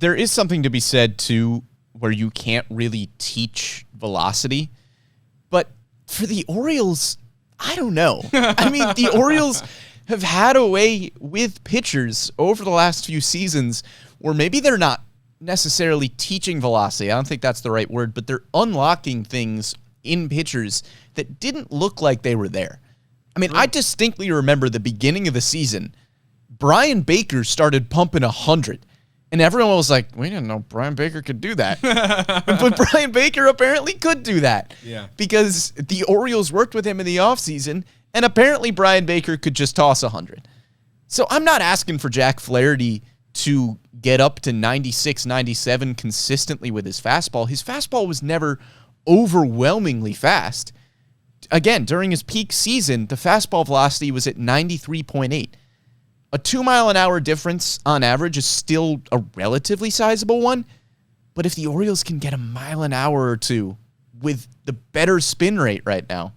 there is something to be said, too, where you can't really teach velocity. But for the Orioles, I don't know. I mean, the Orioles have had a way with pitchers over the last few seasons where maybe they're not necessarily teaching velocity. I don't think that's the right word, but they're unlocking things in pitchers that didn't look like they were there. I mean, I distinctly remember the beginning of the season, Brian Baker started pumping 100, and everyone was like, we didn't know Brian Baker could do that. But Brian Baker apparently could do that. Yeah. Because the Orioles worked with him in the offseason, and apparently Brian Baker could just toss 100. So I'm not asking for Jack Flaherty to get up to 96, 97 consistently with his fastball. His fastball was never overwhelmingly fast. Again, during his peak season, the fastball velocity was at 93.8. A 2-mile-an-hour difference on average is still a relatively sizable one, but if the Orioles can get a mile an hour or two with the better spin rate right now,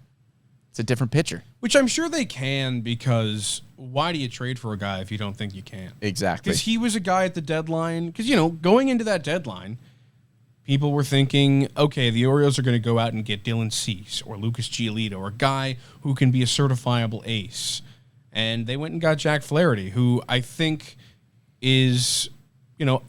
it's a different pitcher. Which I'm sure they can, because why do you trade for a guy if you don't think you can? Exactly. Because he was a guy at the deadline. Because, going into that deadline, people were thinking, okay, the Orioles are going to go out and get Dylan Cease or Lucas Giolito, or a guy who can be a certifiable ace. And they went and got Jack Flaherty, who I think is,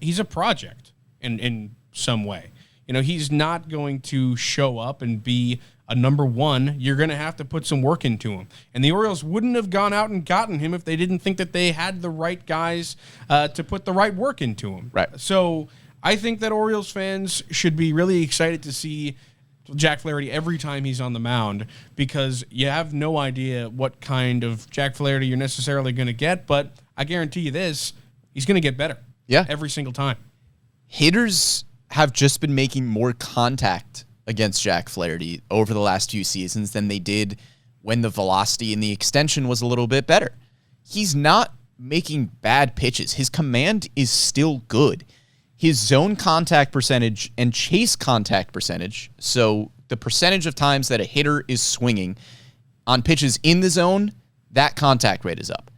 he's a project in some way. He's not going to show up and be a number one. You're going to have to put some work into him. And the Orioles wouldn't have gone out and gotten him if they didn't think that they had the right guys to put the right work into him. Right. So I think that Orioles fans should be really excited to see Jack Flaherty every time he's on the mound, because you have no idea what kind of Jack Flaherty you're necessarily going to get, but I guarantee you this, he's going to get better. Yeah. Every single time. Hitters have just been making more contact against Jack Flaherty over the last few seasons than they did when the velocity and the extension was a little bit better. He's not making bad pitches. His command is still good. His zone contact percentage and chase contact percentage, so the percentage of times that a hitter is swinging on pitches in the zone, that contact rate is up.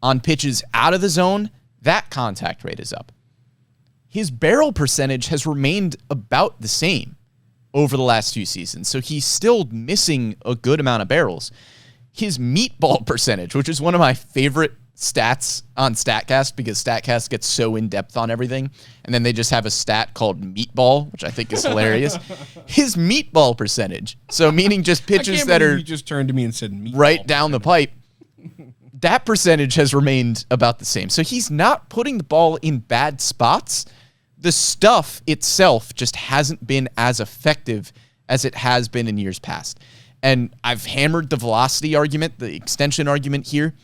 On pitches out of the zone, that contact rate is up. His barrel percentage has remained about the same over the last few seasons, so he's still missing a good amount of barrels. His meatball percentage, which is one of my favorite stats on StatCast, because StatCast gets so in-depth on everything, and then they just have a stat called meatball, which I think is hilarious. His meatball percentage, so meaning just pitches that are... You just turned to me and said meatball right down the pipe. That percentage has remained about the same. So he's not putting the ball in bad spots. The stuff itself just hasn't been as effective as it has been in years past. And I've hammered the velocity argument, the extension argument here.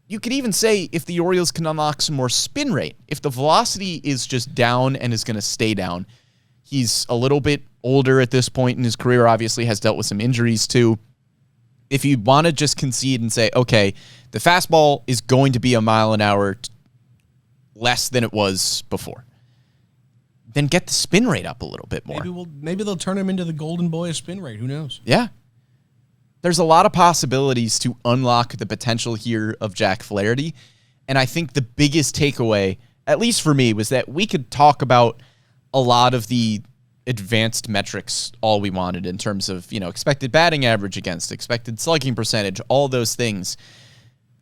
You could even say if the Orioles can unlock some more spin rate, if the velocity is just down and is going to stay down. He's a little bit older at this point in his career, obviously has dealt with some injuries too. If you want to just concede and say, okay, the fastball is going to be a mile an hour less than it was before, then get the spin rate up a little bit more. Maybe they'll turn him into the golden boy of spin rate. Who knows? Yeah. There's a lot of possibilities to unlock the potential here of Jack Flaherty. And I think the biggest takeaway, at least for me, was that we could talk about a lot of the advanced metrics all we wanted in terms of, expected batting average against, expected slugging percentage, all those things.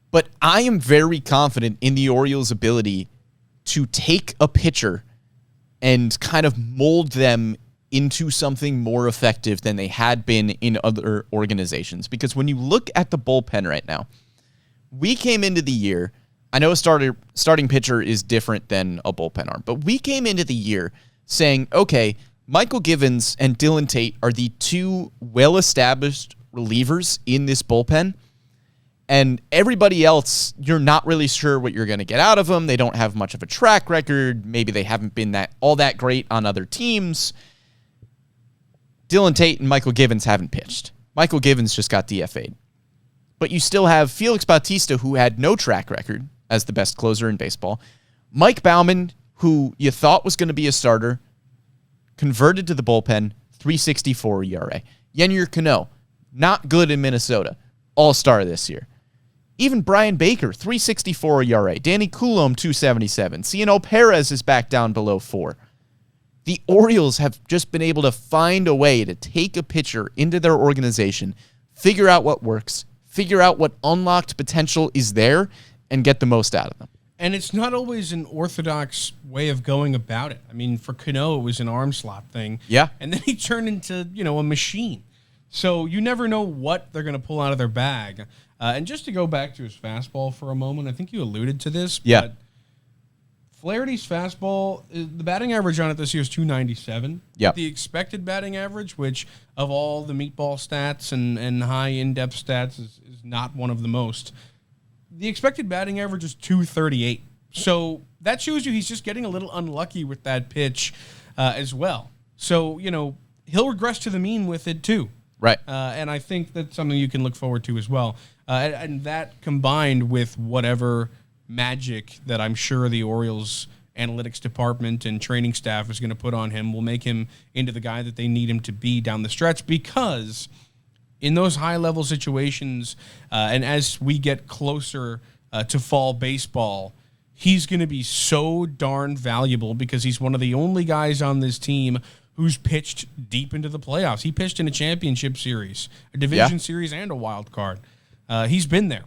But I am very confident in the Orioles' ability to take a pitcher and kind of mold them into something more effective than they had been in other organizations. Because when you look at the bullpen right now, we came into the year, I know a starting pitcher is different than a bullpen arm, but we came into the year saying, okay, Michael Givens and Dylan Tate are the two well-established relievers in this bullpen, and everybody else, you're not really sure what you're going to get out of them. They don't have much of a track record. Maybe they haven't been all that great on other teams. Dylan Tate and Michael Givens haven't pitched. Michael Givens just got DFA'd. But you still have Felix Bautista, who had no track record as the best closer in baseball. Mike Baumann, who you thought was going to be a starter, converted to the bullpen, 3.64 ERA. Yennier Cano, not good in Minnesota, all-star this year. Even Brian Baker, 3.64 ERA. Danny Coulomb, 2.77. Ciano Perez is back down below 4. The Orioles have just been able to find a way to take a pitcher into their organization, figure out what works, figure out what unlocked potential is there, and get the most out of them. And it's not always an orthodox way of going about it. I mean, for Cano, it was an arm slot thing. Yeah. And then he turned into, a machine. So you never know what they're going to pull out of their bag. And just to go back to his fastball for a moment, I think you alluded to this. Yeah. But Flaherty's fastball, the batting average on it this year is 297. Yep. The expected batting average, which of all the meatball stats and high in-depth stats is not one of the most. The expected batting average is 238. So that shows you he's just getting a little unlucky with that pitch as well. So, he'll regress to the mean with it too. Right. And I think that's something you can look forward to as well. And that combined with whatever magic that I'm sure the Orioles analytics department and training staff is going to put on him will make him into the guy that they need him to be down the stretch, because in those high-level situations, and as we get closer to fall baseball, he's going to be so darn valuable because he's one of the only guys on this team who's pitched deep into the playoffs. He pitched in a championship series, a division series, and a wild card. He's been there.